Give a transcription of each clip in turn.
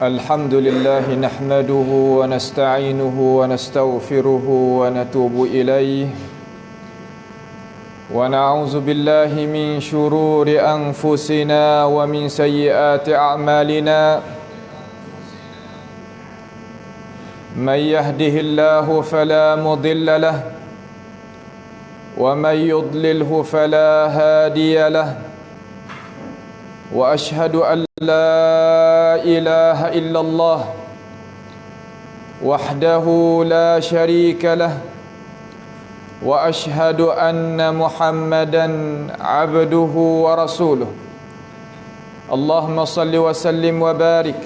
الحمد لله نحمده ونستعينه ونستغفره ونتوب إليه ونعوذ بالله من شرور أنفسنا ومن سيئات أعمالنا من يهده الله فلا مضل له ومن يضلله فلا هادي له وأشهد أن لا إله إلا الله وحده لا شريك له وأشهد أن محمدا عبده ورسوله اللهم صل وسلم وبارك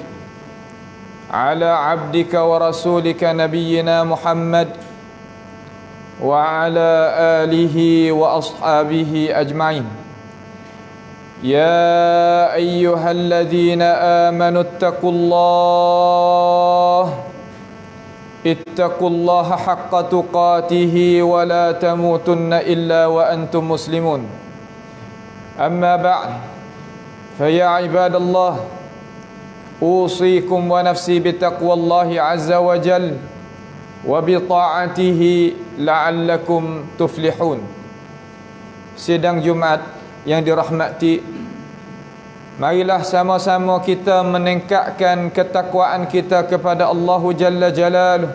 على عبدك ورسولك نبينا محمد وعلى آله وأصحابه أجمعين يا أيها الذين آمنوا اتقوا الله حق تقاته ولا تموتن إلا وأنتم مسلمون أما بعد فيا عباد الله أوصيكم ونفسي بتقوى الله عز وجل وبطاعته لعلكم تفلحون. Sidang Jumat yang dirahmati, marilah sama-sama kita meningkatkan ketakwaan kita kepada Allah Jalla Jalaluh.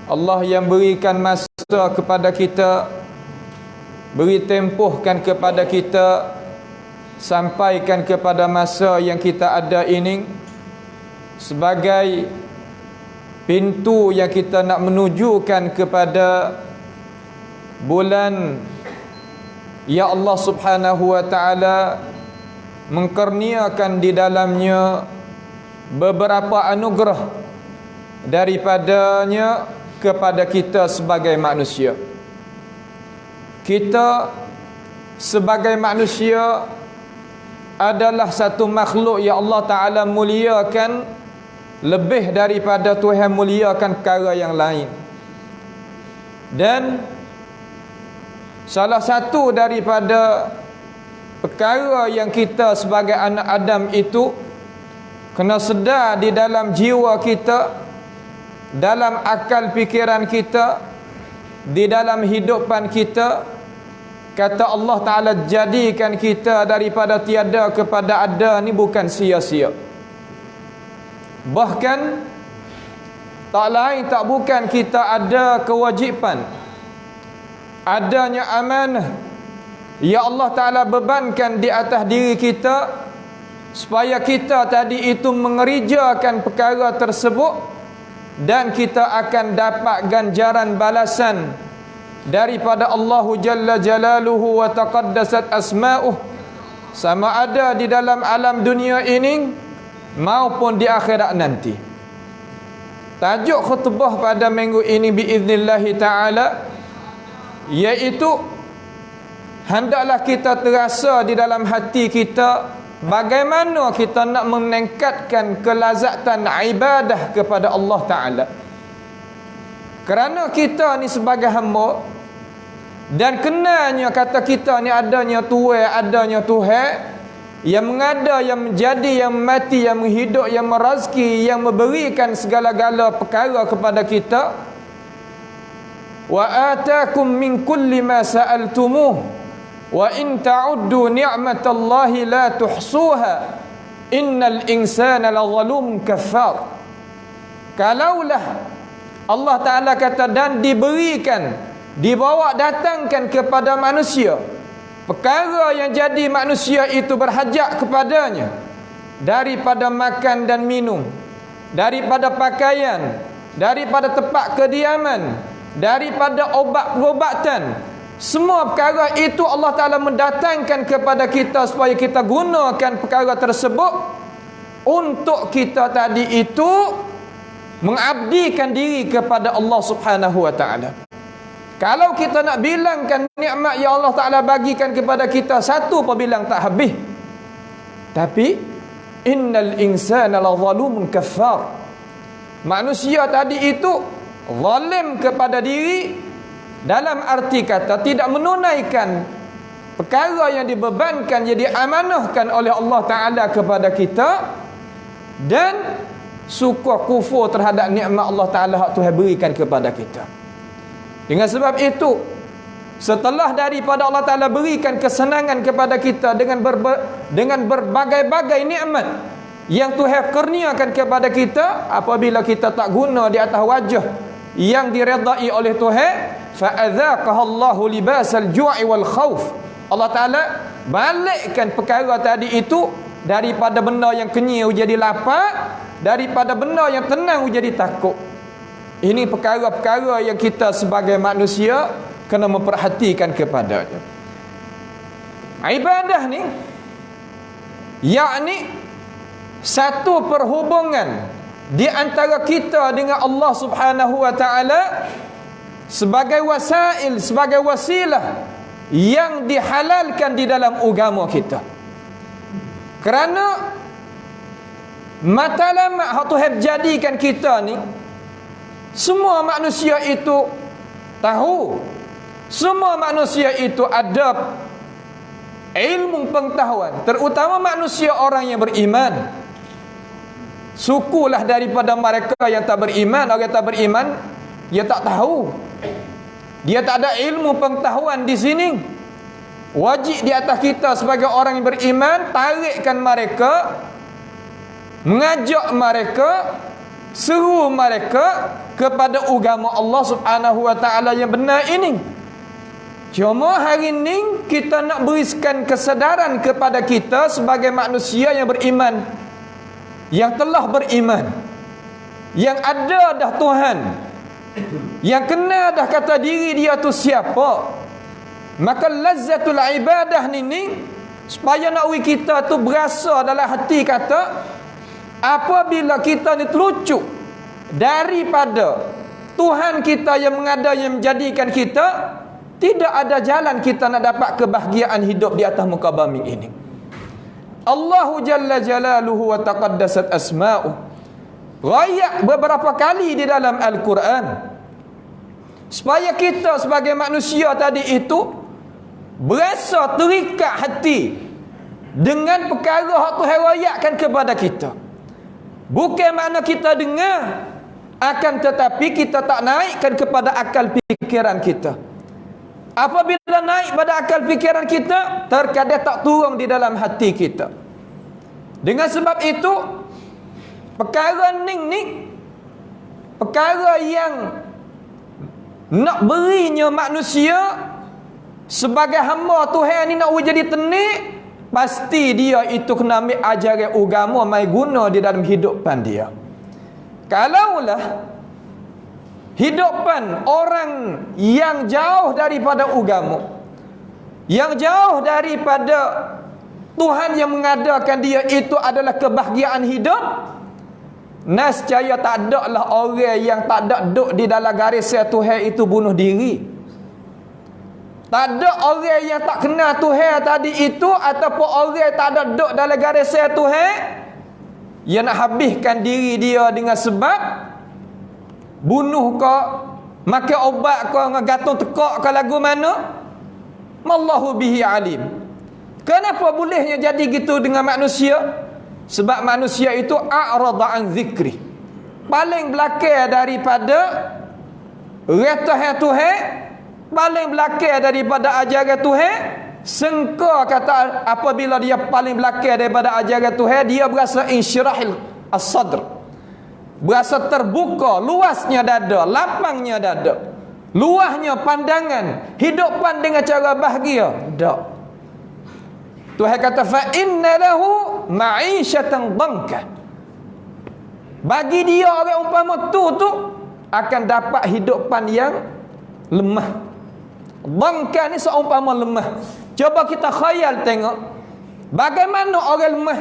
Allah yang berikan masa kepada kita, beri tempohkan kepada kita, sampaikan kepada masa yang kita ada ini sebagai pintu yang kita nak menujukan kepada bulan ya Allah Subhanahu wa ta'ala mengkurniakan di dalamnya beberapa anugerah daripadanya kepada kita sebagai manusia. Kita sebagai manusia adalah satu makhluk yang Allah Ta'ala muliakan lebih daripada Tuhan muliakan perkara yang lain. Dan salah satu daripada perkara yang kita sebagai anak Adam itu kena sedar di dalam jiwa kita, dalam akal fikiran kita, di dalam hidupan kita. Kata Allah Ta'ala, jadikan kita daripada tiada kepada ada ni bukan sia-sia. Bahkan tak lain tak bukan kita ada kewajipan, adanya amanah ya Allah Ta'ala bebankan di atas diri kita, supaya kita tadi itu mengerjakan perkara tersebut, dan kita akan dapat ganjaran balasan daripada Allah Jalla Jalaluhu wa taqaddasat asma'uh, sama ada di dalam alam dunia ini maupun di akhirat nanti. Tajuk khutbah pada minggu ini biiznillahi ta'ala iaitu, hendaklah kita terasa di dalam hati kita bagaimana kita nak meningkatkan kelazatan ibadah kepada Allah Ta'ala. Kerana kita ni sebagai hamba, dan kenanya kata kita ni adanya Tuhan, adanya Tuhan yang mengada, yang menjadi, yang mati, yang menghidup, yang merazki, yang memberikan segala-gala perkara kepada kita. Wa atakum min kulli ma sa'altumuh wa in ta'uddu ni'matallahi la tuhsuha innal insana lazalum kafar. Kalaulah Allah Ta'ala kata, dan diberikan, dibawa datangkan kepada manusia perkara yang jadi manusia itu berhajat kepadanya, daripada makan dan minum, daripada pakaian, daripada tempat kediaman, daripada obat-perubatan, semua perkara itu Allah Ta'ala mendatangkan kepada kita supaya kita gunakan perkara tersebut untuk kita tadi itu mengabdikan diri kepada Allah Subhanahu wa Ta'ala. Kalau kita nak bilangkan nikmat yang Allah Ta'ala bagikan kepada kita, satu pun bilang tak habis. Tapi innal insana lazalumun kafar. Manusia tadi itu zalim kepada diri, dalam arti kata tidak menunaikan perkara yang dibebankan, yang diamanahkan oleh Allah Ta'ala kepada kita, dan suka kufur terhadap nikmat Allah Ta'ala yang Tuhan berikan kepada kita. Dengan sebab itu, setelah daripada Allah Ta'ala berikan kesenangan kepada kita dengan berbagai-bagai nikmat yang Tuhan kurniakan kepada kita, apabila kita tak guna di atas wajah yang diredai oleh Tuhan, fa'adzaqaha Allahu libasal ju'i wal khauf. Allah Ta'ala balikkan perkara tadi itu, daripada benda yang kenyang jadi lapar, daripada benda yang tenang jadi takut. Ini perkara-perkara yang kita sebagai manusia kena memperhatikan kepadanya. Ibadah ni yakni satu perhubungan di antara kita dengan Allah Subhanahu wa Ta'ala, sebagai wasail, sebagai wasilah yang dihalalkan di dalam agama kita. Kerana matlamat Tuhan jadikan kita ni, semua manusia itu tahu, semua manusia itu ada ilmu pengetahuan, terutama manusia orang yang beriman. Sukulah daripada mereka yang tak beriman. Orang yang tak beriman, dia tak tahu, dia tak ada ilmu pengetahuan di sini. Wajib di atas kita sebagai orang yang beriman, tarikkan mereka, mengajak mereka, seru mereka kepada agama Allah Subhanahu wa Ta'ala yang benar ini. Cuma hari ini kita nak berikan kesedaran kepada kita sebagai manusia yang beriman, yang telah beriman, yang ada dah Tuhan, yang kenal dah kata diri dia tu siapa. Maka lazzatul ibadah ni supaya nak kita tu berasa dalam hati kata, apabila kita ni terlucuk daripada Tuhan kita yang mengada, yang menjadikan kita, tidak ada jalan kita nak dapat kebahagiaan hidup di atas muka bumi ini. Allahu Jalla Jalaluhu wa taqaddasat asma'uh rayak beberapa kali di dalam Al-Quran, supaya kita sebagai manusia tadi itu berasa terikat hati dengan perkara yang Tuhan rayakkan kepada kita. Bukan makna kita dengar, Akan tetapi kita tak naikkan kepada akal fikiran kita. Apabila naik pada akal fikiran kita, terkadang tak turun di dalam hati kita. Dengan sebab itu, perkara ni perkara yang nak berinya manusia sebagai hamba Tuhan ni nak jadi tenik, pasti dia itu kena ambil ajaran agama mai guna di dalam hidupan dia. Kalaulah hidupan orang yang jauh daripada agama, yang jauh daripada Tuhan yang mengadakan dia itu adalah kebahagiaan hidup, nescaya tak ada lah orang yang tak ada duduk di dalam garisan Tuhan itu bunuh diri. Tak ada orang yang tak kenal Tuhan tadi itu, ataupun orang tak ada duduk dalam garisan Tuhan, dia nak habiskan diri dia dengan sebab bunuh ke, makan obat ke, ngagantung tekak ke lagu mana. Mallahu bihi alim. Kenapa bolehnya jadi gitu dengan manusia? Sebab manusia itu a'rada an zikri, paling belakang daripada retah Tuhan, paling belakang daripada ajaran Tuhan. Sengka kata apabila dia paling belakang daripada ajaran Tuhan, dia berasa insyirahil as-sadr, berasa terbuka, luasnya dada, lapangnya dada, luahnya pandangan, hidupan dengan cara bahagia. Tak. Tuhan kata fa inna lahu ma'isyatan dhanka. Bagi dia orang umpama tu akan dapat hidupan yang lemah. Dhanka ni seumpama lemah. Coba kita khayal tengok bagaimana orang lemah.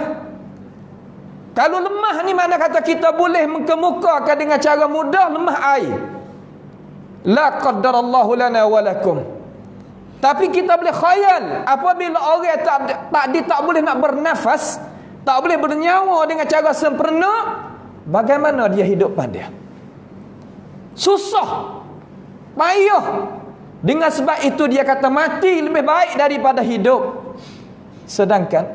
Kalau lemah ni mana kata kita boleh mengemukakan dengan cara mudah, lemah air. La qaddarallahu lana wa lakum. Tapi kita boleh khayal apabila orang tak boleh nak bernafas, tak boleh bernyawa dengan cara sempurna, bagaimana dia hidupan dia? Susah, payah. Dengan sebab itu dia kata mati lebih baik daripada hidup. Sedangkan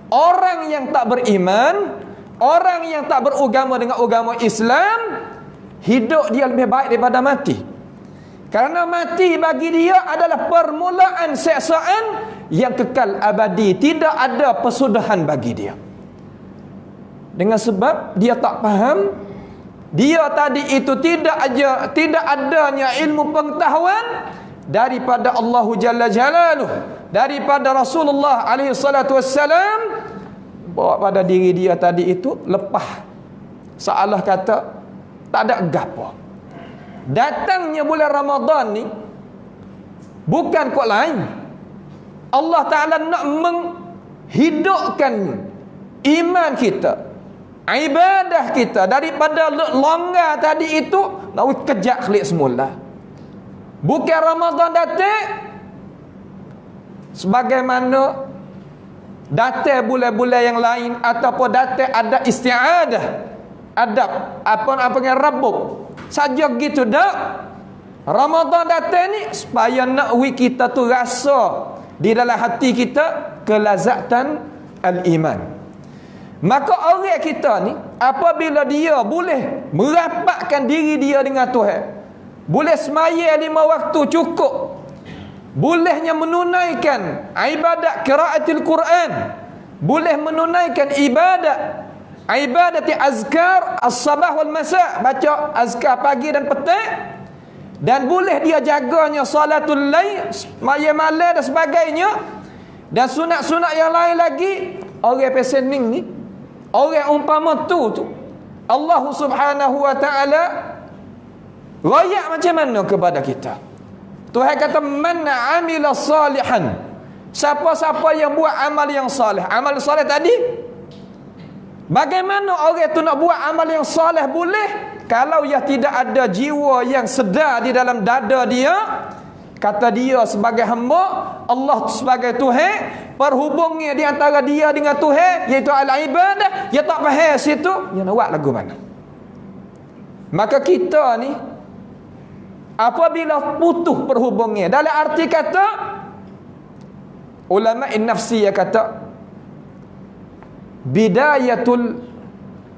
orang yang tak beriman, orang yang tak beragama dengan agama Islam, hidup dia lebih baik daripada mati. Kerana mati bagi dia adalah permulaan siksaan yang kekal abadi, tidak ada pesudahan bagi dia. Dengan sebab dia tak faham, dia tadi itu tidak adanya ilmu pengetahuan daripada Allah Jalla Jalaluh, daripada Rasulullah alaihi salatu wassalam, bawa pada diri dia tadi itu lepah. Seolah kata tak ada gapo. Datangnya bulan Ramadan ni bukan kok lain. Allah Ta'ala nak menghidupkan iman kita, ibadah kita, daripada longgar tadi itu nak kejak klik semula. Bukan Ramadan datang sebagaimana datang bulan-bulan yang lain, ataupun datang ada isti'adah, adab apa yang rabuk saja gitu dak. Ramadan datang ni supaya nak kita tu rasa di dalam hati kita kelazatan al-iman. Maka orang kita ni apabila dia boleh merapatkan diri dia dengan Tuhan, boleh semaya 5 waktu cukup, bolehnya menunaikan ibadat qiraatul Quran, boleh menunaikan ibadat azkar as-sabah wal masa, baca azkar pagi dan petang, dan boleh dia jaganya salatul lail, malam dan sebagainya, dan sunat-sunat yang lain lagi. Orang pesening ni, orang umpama tu Allah Subhanahu wa ta'ala rayak macam mana kepada kita. Tuhan kata man amila salihan, siapa-siapa yang buat amal yang salih. Amal salih tadi, bagaimana orang tu nak buat amal yang salih boleh kalau ia tidak ada jiwa yang sedar di dalam dada dia. Kata dia sebagai hamba, Allah sebagai Tuhan, perhubungnya di antara dia dengan Tuhan iaitu al-ibadah, dia tak faham situ, dia nak buat lagu mana. Maka kita ni apabila putus perhubungnya, dalam arti kata ulama nafsiyah kata bidayatul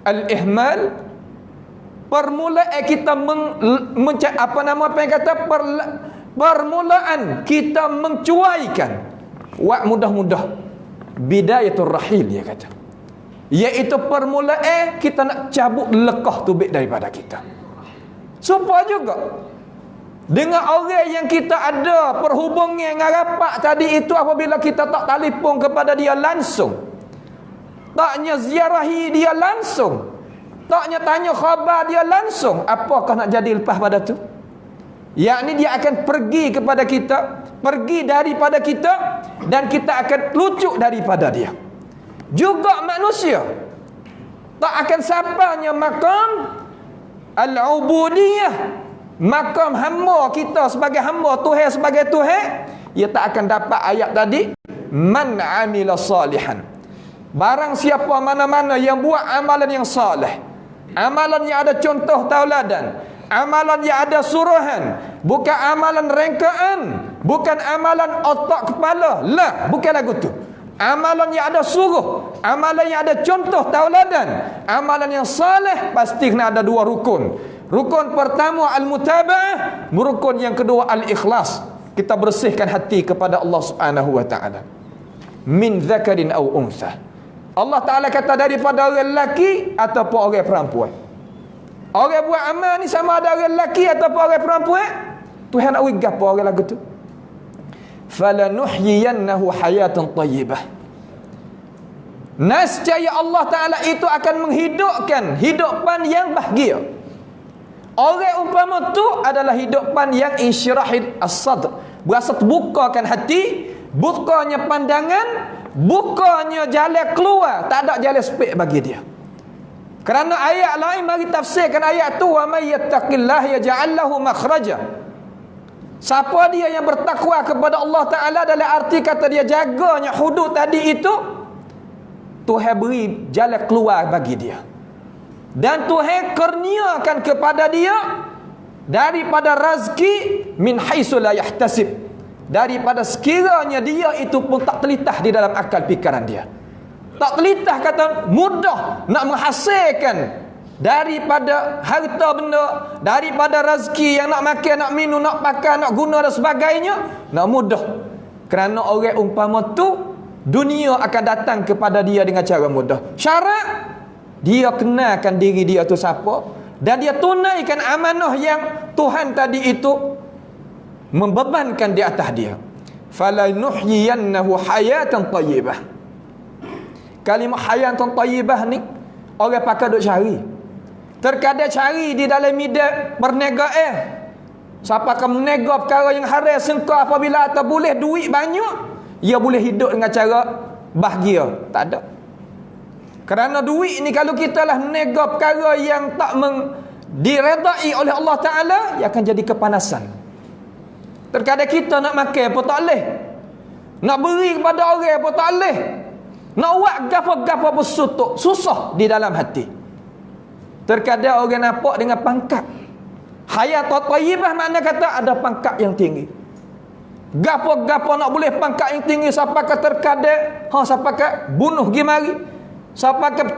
al-ihmal permulaan kita permulaan kita mencuaikan mudah-mudah bidayatul rahil, dia kata, iaitu permulaan kita nak cabut lekah tubik daripada kita. Supaya juga dengan orang yang kita ada perhubungan dengan rapat tadi itu, apabila kita tak telefon kepada dia langsung, taknya ziarahi dia langsung, taknya tanya khabar dia langsung, apakah nak jadi lepas pada tu? Yakni dia akan pergi kepada kita, pergi daripada kita, dan kita akan lucuk daripada dia. Juga manusia tak akan sampainya makam al-ubudiyah, makam hamba kita sebagai hamba, Tuhan sebagai Tuhan. Ia tak akan dapat ayat tadi, man amila salihan, barang siapa mana-mana yang buat amalan yang salih, amalan yang ada contoh tauladan, amalan yang ada suruhan, bukan amalan rengkaan, bukan amalan otak kepala, lah, bukan lagu tu. Amalan yang ada suruh, amalan yang ada contoh tauladan, amalan yang saleh, pasti kena ada dua rukun. Rukun pertama al-mutaba'ah, rukun yang kedua al-ikhlas. Kita bersihkan hati kepada Allah Subhanahu wa taala. Min dzakarin aw untha. Allah Taala kata daripada orang lelaki ataupun orang perempuan. Orang buat amal ni sama ada orang lelaki ataupun orang perempuan, Tuhan nak wig apa orang lagu tu? Falanuhyiyannahu hayatan tayyibah. Nescaya Allah Taala itu akan menghidupkan hidupan yang bahagia. Orang umpama tu adalah hidupan yang insyirahid as-sadr, berasa terbukakan hati, bukanya pandangan, bukanya jalan keluar, tak ada jalan sepik bagi dia. Kerana ayat lain mari tafsirkan ayat tu, wa may yattaqillaha yaj'al lahu makhraja. Siapa dia yang bertakwa kepada Allah Taala, dalam arti kata dia jaganya hudud tadi itu, Tuhan beri jalan keluar bagi dia. Dan Tuhan kurniakan kepada dia daripada rezeki min haitsu la yahtasib, daripada sekiranya dia itu pun tak terlitah di dalam akal fikiran dia. Tak terlitah kata mudah nak menghasilkan daripada harta benda, daripada rezeki yang nak makan, nak minum, nak pakai, nak guna dan sebagainya, nak mudah. Kerana orang umpama tu, dunia akan datang kepada dia dengan cara mudah. Syarat dia kenalkan diri dia tu siapa, dan dia tunaikan amanah yang Tuhan tadi itu membebankan di atas dia. Falanuhyiyannahu hayatan tayyibah. Kalimah hayatan tayyibah ni orang pakai duk cari. Terkadang cari di dalam media perniagaan. Siapa akan menega perkara yang haram, sengkau apabila tak boleh duit banyak, ia boleh hidup dengan cara bahagia. Tak ada. Kerana duit ni kalau kita lah menega perkara yang tak diredai oleh Allah Ta'ala, ia akan jadi kepanasan. Terkadang kita nak makan pun tak boleh, nak beri kepada orang pun tak boleh, nak buat gapo-gapo pun susah di dalam hati. Terkadang orang nampak dengan pangkat. Hayat thayyibah makna kata ada pangkat yang tinggi. Gapo-gapo nak boleh pangkat yang tinggi, siapa kata terkadang siapa kata bunuh gi mari, siapa kata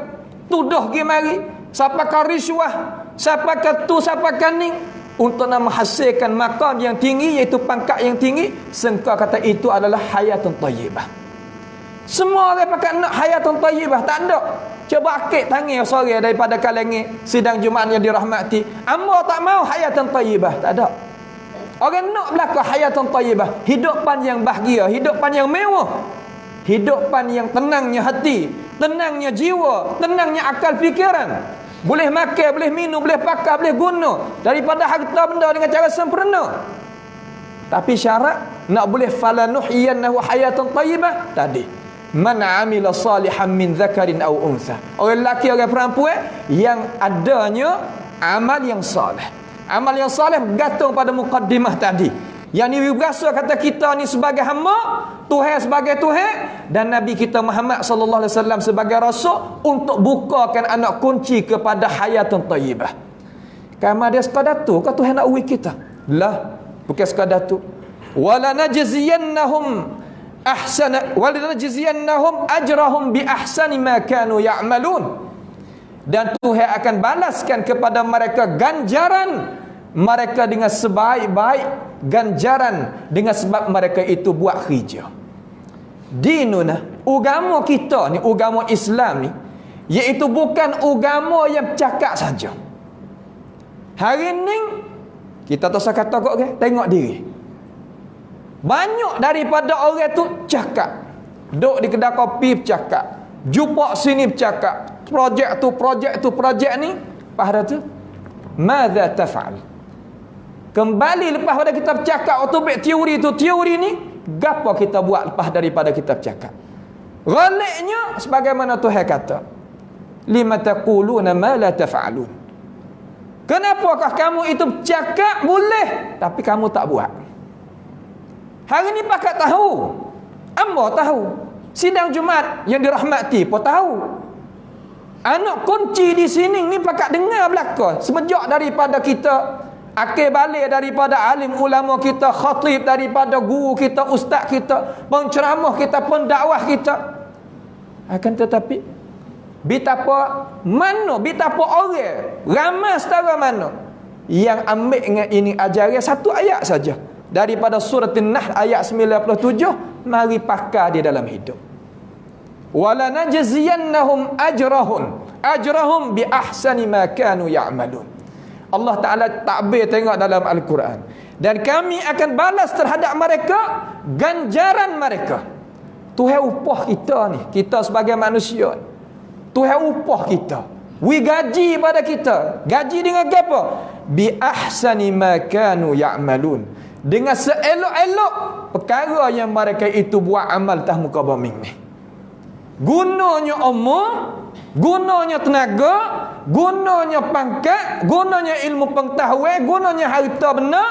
tuduh gi mari, siapa kata riswah, siapa kata tu, siapa kata ni, untuk nak menghasilkan maqam yang tinggi, iaitu pangkat yang tinggi. Sengkau kata itu adalah hayatun thayyibah. Semua orang pakai nak hayatun thayyibah, tak ada. Cuba akik tangan sore daripada kalangan sidang Jumaat yang dirahmati, amba tak mau hayatun thayyibah, tak ada. Orang nak belaka hayatun thayyibah, hidupan yang bahagia, hidupan yang mewah, hidupan yang tenangnya hati, tenangnya jiwa, tenangnya akal fikiran. Boleh makan, boleh minum, boleh pakai, boleh guna daripada harta benda dengan cara sempurna. Tapi syarat nak boleh falanuhyiyannahu hayatun thayyibah tadi, man amila salihan min dzakarin aw untha. Orang lelaki, orang perempuan yang adanya amal yang salih. Amal yang salih bergantung pada mukaddimah tadi. Yang ni berasa kata kita ni sebagai hamba, Tuhan sebagai Tuhan, dan Nabi kita Muhammad sallallahu alaihi wasallam sebagai rasul, untuk bukakan anak kunci kepada hayatun thayyibah. Kama dia sekadar tu ke Tuhan nak uji kita? Lah, bukan sekadar tu. Wala najziyannahum ahsana walanajziyannahum ajrahum bi ahsani ma kanu ya'malun. dan Tuhan akan balaskan kepada mereka ganjaran mereka dengan sebaik-baik ganjaran dengan sebab mereka itu buat kerja. Dinuna, agama kita ni, agama Islam ni, iaitu bukan agama yang bercakap saja. Hari ni kita tak usah kata kok ke, tengok diri. Banyak daripada orang tu cakap. Duduk di kedai kopi bercakap, jumpa sini bercakap, projek tu projek ni. Lepas tu madza taf'al? Kembali lepas pada kita bercakap otobek teori ni, gapo kita buat lepas daripada kita bercakap? Ghaliknya sebagaimana Tuhan kata, lima taquluna ma la taf'alun. Kenapakah kamu itu bercakap boleh tapi kamu tak buat? Hari ni pakat tahu, amba tahu, sidang Jumaat yang dirahmati pun tahu. Anak kunci di sini ni pakat dengar belaka semenjak daripada kita akil balik daripada alim ulama kita, khatib daripada guru kita, ustaz kita, penceramah kita, pendakwah kita. Akan tetapi betapa orang ramai setara mana yang ambil dengan ini ajaran satu ayat saja daripada surah An-Nahl ayat 97, mari pakai di dalam hidup. Wala najziyannahum ajrahum bi ahsani ma kanu ya'malun. Allah Ta'ala takbir tengok dalam Al-Quran. Dan kami akan balas terhadap mereka ganjaran mereka. Tuhan upah kita ni, kita sebagai manusia, Tuhan upah kita, wi gaji pada kita. Gaji dengan apa? Bi ahsani ma kanu ya'malun, dengan seelok-elok perkara yang mereka itu buat amal tah muka bumi ni. Gunanya umur, gunanya tenaga, gunanya pangkat, gunanya ilmu pengetahuan, gunanya harta benar,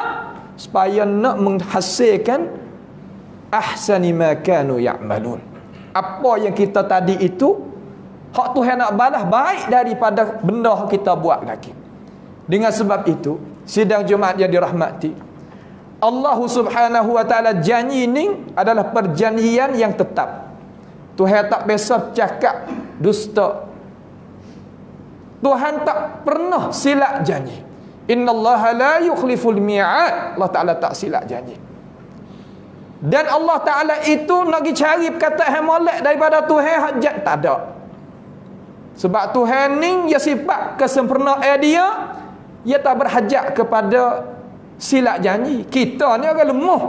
supaya nak menghasilkan ahsani ma kanu ya'malun. Apa yang kita tadi itu hak Tuhan nak balas baik daripada benda kita buat lagi. Dengan sebab itu, sidang Jumaat yang dirahmati, Allah Subhanahu wa taala janji ni adalah perjanjian yang tetap. Tuhan tak biasa cakap dusta. Tuhan tak pernah silap janji. Innallaha la yukhliful mi'ad. Allah Taala tak silap janji. Dan Allah Taala itu nak pergi cari perkataan molek daripada Tuhan hajat tak ada. Sebab Tuhan ni dia sifat kesempurnaan dia tak berhajat kepada silap janji. Kita ni orang lemah.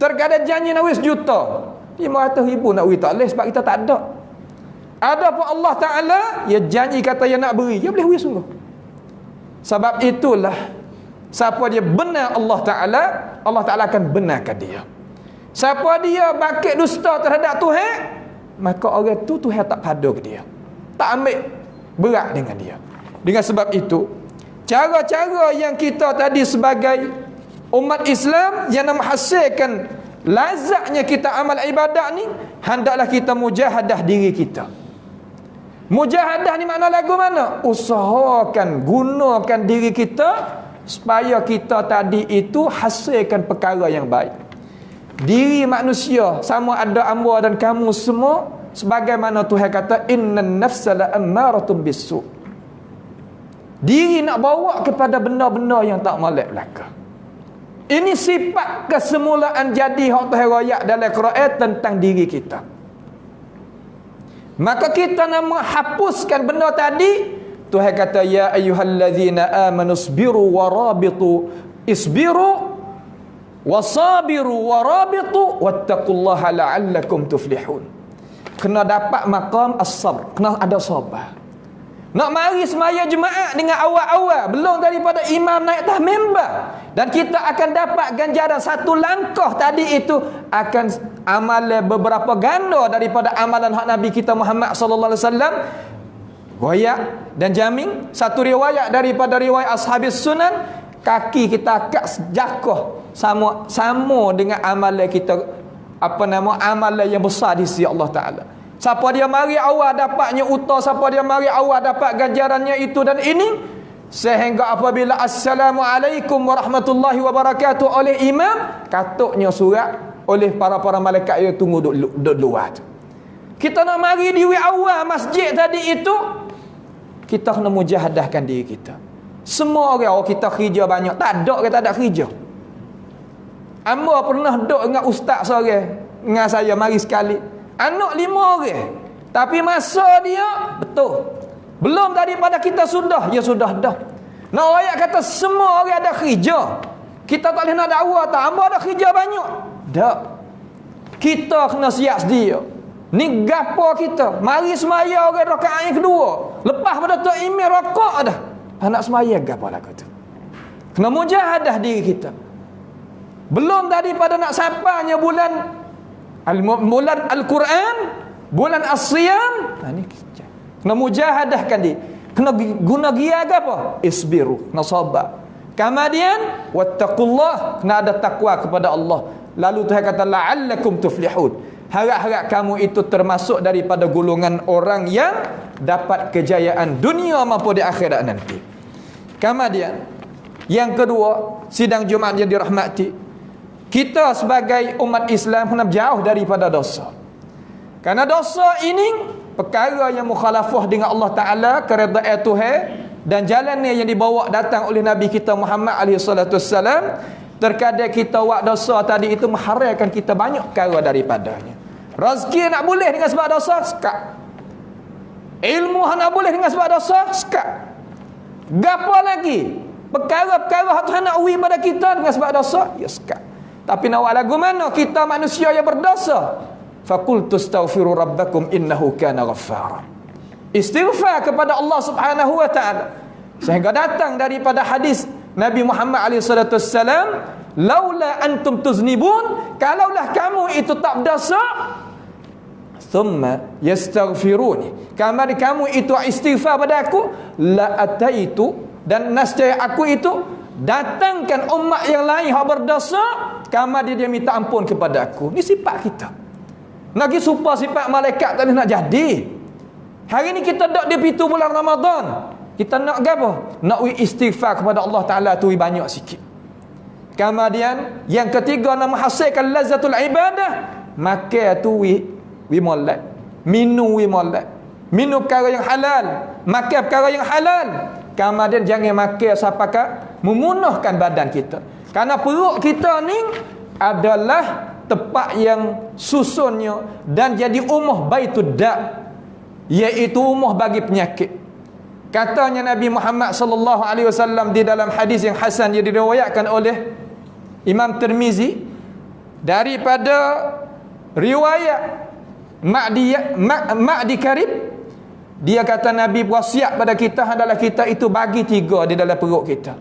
Terkadang janji nak wis juta, 500,000 nak wis tak boleh sebab kita tak ada. Ada pun Allah Ta'ala, dia janji kata dia nak beri, dia boleh wis sungguh. Sebab itulah, siapa dia benar Allah Ta'ala, Allah Ta'ala akan benarkan dia. Siapa dia bakit dusta terhadap Tuhan, maka orang tu Tuhan tak padu ke dia, tak ambil berat dengan dia. Dengan sebab itu, cara-cara yang kita tadi sebagai umat Islam yang nak menghasilkan lazatnya kita amal ibadat ni, hendaklah kita mujahadah diri kita. Mujahadah ni makna lagu mana? Usahakan, gunakan diri kita supaya kita tadi itu hasilkan perkara yang baik. Diri manusia sama ada amba dan kamu semua, sebagaimana Tuhan kata innan nafsa la ammaratun bisu. Diri nak bawa kepada benda-benda yang tak molek belaka. Ini sifat kesemulaan jadi hak Tuhan royak dalam Quran tentang diri kita. Maka kita nak menghapuskan benda tadi. Tuhan kata ya ayyuhallazina amanu isbiru warabitu, isbiru wasabiru warabitu wattaqullaha la'allakum tuflihun. Kena dapat maqam as-sabr, kena ada sabar. Nak mari semaya Jumaat dengan awal-awal, belum daripada imam naik atas mimbar, dan kita akan dapat ganjaran satu langkah tadi itu akan amalan beberapa ganda daripada amalan hak Nabi kita Muhammad sallallahu alaihi wasallam. Riwayat dan jamin satu riwayat daripada riwayat ashabis sunan, kaki kita akak sejakah sama dengan amalan kita, amalan yang besar di sisi Allah Taala. Siapa dia mari awal dapatnya utah, siapa dia mari awal dapat ganjarannya itu dan ini, sehingga apabila assalamualaikum warahmatullahi wabarakatuh oleh imam, katuknya surat oleh para malaikat yang tunggu duduk luar. Kita nak mari di awal masjid tadi itu, kita kena mujahadahkan diri kita. Semua orang, kita kerja banyak, tak ada orang tak ada kerja. Amba pernah duduk dengan ustaz seorang dengan saya mari sekali. Anak 5 orang. Tapi masa dia betul. Belum daripada kita sudah, ya sudah dah. Nak ayat kata semua orang ada kerja. Kita tak boleh nak dakwa tak, amba ada kerja banyak. Tak. Kita kena siap sedia. Ni gapo kita? Mari semaya orang rakaat yang kedua. Lepas pada tu email rokok dah. Anak semaya gapo lagu tu? Kena mujahadah diri kita. Belum daripada nak sampainya bulan Al-Quran, bulan As-Siyam. Ni kena mujahadahkan diri. Kena guna giaga apa? Isbiru, kena sabar. Kemudian wattaqullah, kena ada takwa kepada Allah. Lalu Tuhan kata la'allakum tuflihun. Harap-harap kamu itu termasuk daripada golongan orang yang dapat kejayaan dunia maupun di akhirat nanti. Kemudian yang kedua, sidang Jumaat yang dirahmati, kita sebagai umat Islam kena jauh daripada dosa. Karena dosa ini perkara yang mukhalafah dengan Allah Ta'ala, keredaan Tuhan, dan jalannya yang dibawa datang oleh Nabi kita Muhammad SAW. Terkadang kita buat dosa tadi itu mengharapkan kita banyak perkara daripadanya. Rezeki nak boleh dengan sebab dosa, sekat. Ilmu nak boleh dengan sebab dosa, sekat. Gapo lagi? Perkara-perkara Tuhan nak uwi pada kita dengan sebab dosa, ya sekat. Tapi nak buat lagu mana? Kita manusia yang berdosa. Faqultu astaghfiru rabbakum innahu kana ghaffara. Istighfar kepada Allah Subhanahu wa taala. Sehingga datang daripada hadis Nabi Muhammad SAW, laula antum tuznibun, kalaulah kamu itu tak berdosa, thumma yastaghfiruni, kamar kamu itu istighfar pada aku, la ataitu, dan nascaya aku itu datangkan umat yang lain yang berdosa, kamar dia minta ampun kepada aku. Ni sifat kita. Lagi supaya sifat malaikat tadi nak jadi. Hari ni kita duduk di pintu bulan Ramadan. Kita nak apa? Nak istighfar kepada Allah Ta'ala tu banyak sikit. Kemudian yang ketiga, nak menghasilkan lazzatul ibadah, makan tu wi molek. Minum wi molek. Minum perkara yang halal, makan perkara yang halal. Kemudian jangan makan sapakah memunahkan badan kita. Karena perut kita ni adalah tempat yang susunnya dan jadi umah baitud da', iaitu umah bagi penyakit. Katanya Nabi Muhammad sallallahu alaihi wasallam di dalam hadis yang hasan yang diriwayatkan oleh Imam Tirmizi daripada riwayat Ma'di Karib, dia kata Nabi wasiat pada kita adalah kita itu bagi 3 di dalam perut kita.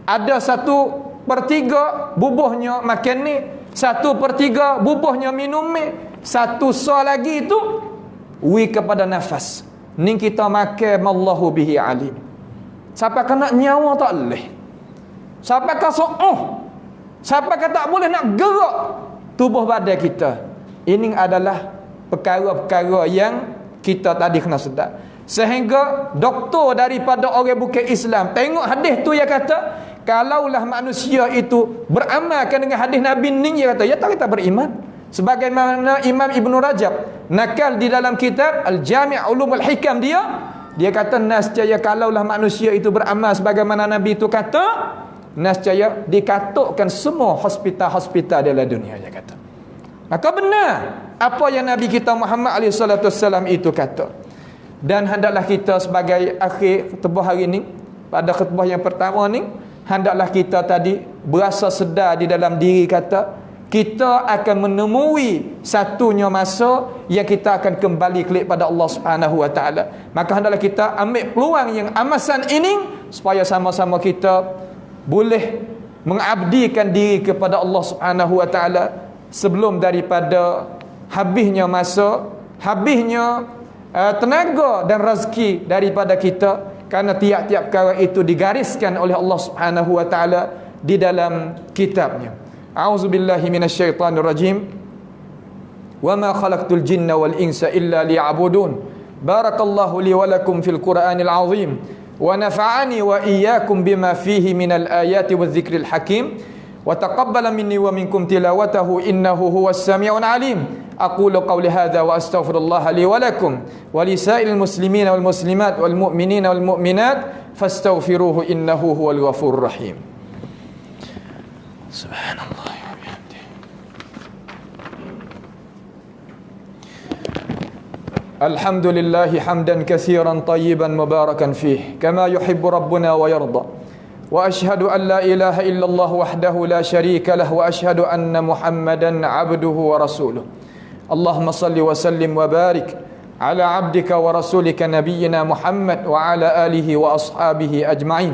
Ada 1/3 bubuhnya makan ni, 1/3 bubuhnya minum ni, 1 so lagi itu wi kepada nafas. Ni kita makan mallahu bihi alim. Siapa kena nyawa tak boleh. Siapa kata siapa kata tak boleh nak gerak tubuh badan kita. Ini adalah perkara-perkara yang kita tadi kena sedar. Sehingga doktor daripada orang bukan Islam tengok hadis tu, dia kata kalaulah manusia itu beramalkan dengan hadis Nabi ni, dia kata ya tak kita beriman. Sebagaimana Imam Ibn Rajab nakal di dalam kitab Al-Jami' Ulumul Hikam, dia kata nascaya kalaulah manusia itu beramal sebagaimana Nabi itu kata, nascaya dikatukkan semua hospital-hospital dalam dunia, dia kata. Maka benar apa yang Nabi kita Muhammad SAW itu kata. Dan hendaklah kita sebagai akhir khutbah hari ini, pada khutbah yang pertama ni, hendaklah kita tadi berasa sedar di dalam diri kata, kita akan menemui satunya masa yang kita akan kembali kepada Allah Subhanahu wa taala. Maka hendaklah kita ambil peluang yang amasan ini supaya sama-sama kita boleh mengabdikan diri kepada Allah Subhanahu wa taala sebelum daripada habisnya masa, habisnya tenaga dan rezeki daripada kita, kerana tiap-tiap perkara itu digariskan oleh Allah Subhanahu wa taala di dalam kitabnya. A'udzubillahi minasyaitonir rajim. Wa ma khalaqtul jinna wal insa illa liya'budun. Barakallahu li wa lakum fil Qur'anil 'azim wa nafa'ani wa iyyakum bima fihi minal ayati wadh-dhikril hakim wa taqabbala minni wa minkum tilawatahu innahu huwas sami'un 'alim. aqulu qawli hadza wa astaghfirullah li wa lakum wa li sa'il muslimin wal muslimat wal mu'minin wal mu'minat fastaghfiruhu innahu huwal ghafurur rahim. Subhanallah wa bihamdihi. Alhamdulillahi hamdan katsiran tayyiban mubarakan fih kama yuhibbu rabbuna wa yarda. Wa ashhadu an la ilaha illallah wahdahu la syarika lah wa ashhadu anna Muhammadan abduhu wa rasuluh. Allahumma salli wa sallim wa barik ala abdika wa rasulika nabiyyina Muhammad wa ala alihi wa ashabihi ajma'in.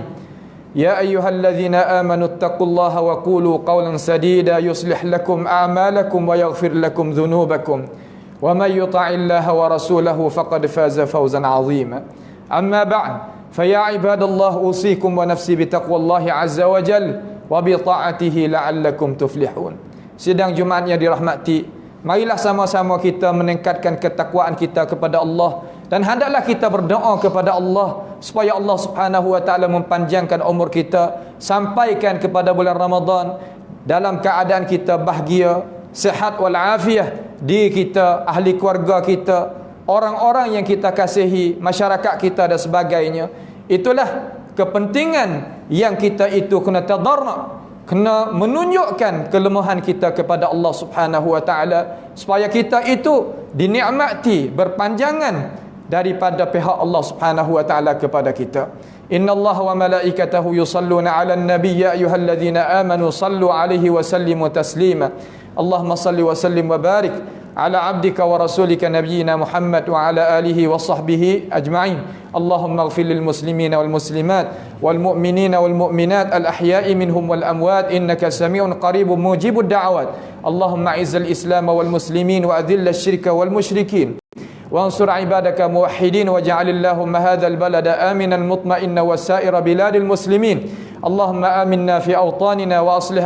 Ya ayyuhalladzina amanu ittaqullaha wa qulu qawlan sadida yuslih lakum a'malakum wa yaghfir lakum dhunubakum. Wa man yuti'illaha wa rasulahu faqad faza fawzan 'azima. Amma ba'd. فيا عباد الله أوصيكم ونفسي بتقوى الله عز وجل وبطاعته لعلكم تفلحون. Sidang Jumaat yang dirahmati, marilah sama-sama kita meningkatkan ketakwaan kita kepada Allah dan hendaklah kita berdoa kepada Allah supaya Allah Subhanahu wa taala mempanjangkan umur kita sampaikan kepada bulan Ramadan dalam keadaan kita bahagia, sihat wal afiah, di kita, ahli keluarga kita, orang-orang yang kita kasihi, masyarakat kita dan sebagainya. Itulah kepentingan yang kita itu kena tadarra, kena menunjukkan kelemahan kita kepada Allah Subhanahu wa taala supaya kita itu dinikmati berpanjangan daripada pihak Allah Subhanahu wa taala kepada kita. Innallaha wa malaikatahu yusalluna 'alan nabiy ya ayyuhalladzina amanu sallu 'alaihi wa sallimu taslima. Allahumma salli wa sallim wa barik ala abdika wa rasulika nabiyyina Muhammad wa ala alihi wa sahbihi ajma'in. Allahumma ighfir lil muslimina wal muslimat wal mu'minina wal mu'minat al ahya'i minhum wal amwat innaka sami'un qaribun mujibud da'awat. Allahumma izzil islam wal muslimin wa adhill asy-syirka wal musyrikin وانصر عبادك موحدين واجعل اللهم هذا البلد آمنا مطمئنا وسائر بلاد المسلمين. اللهم آمنا في أوطاننا وأصلح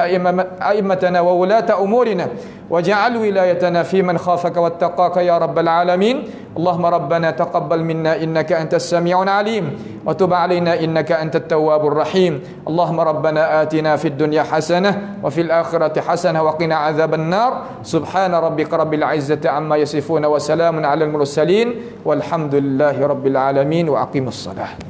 أئمتنا وولاة أمورنا واجعل ولايتنا في من خافك واتقاك يا رب العالمين. اللهم ربنا تقبل منا إنك أنت السميع العليم وتب علينا إنك أنت التواب الرحيم. اللهم ربنا آتنا في الدنيا حسنة وفي الآخرة حسنة وقنا عذاب النار. سبحان ربك رب العزة عما يصفون وسلام على المرسلين والحمد لله رب العالمين وأقيموا الصلاة.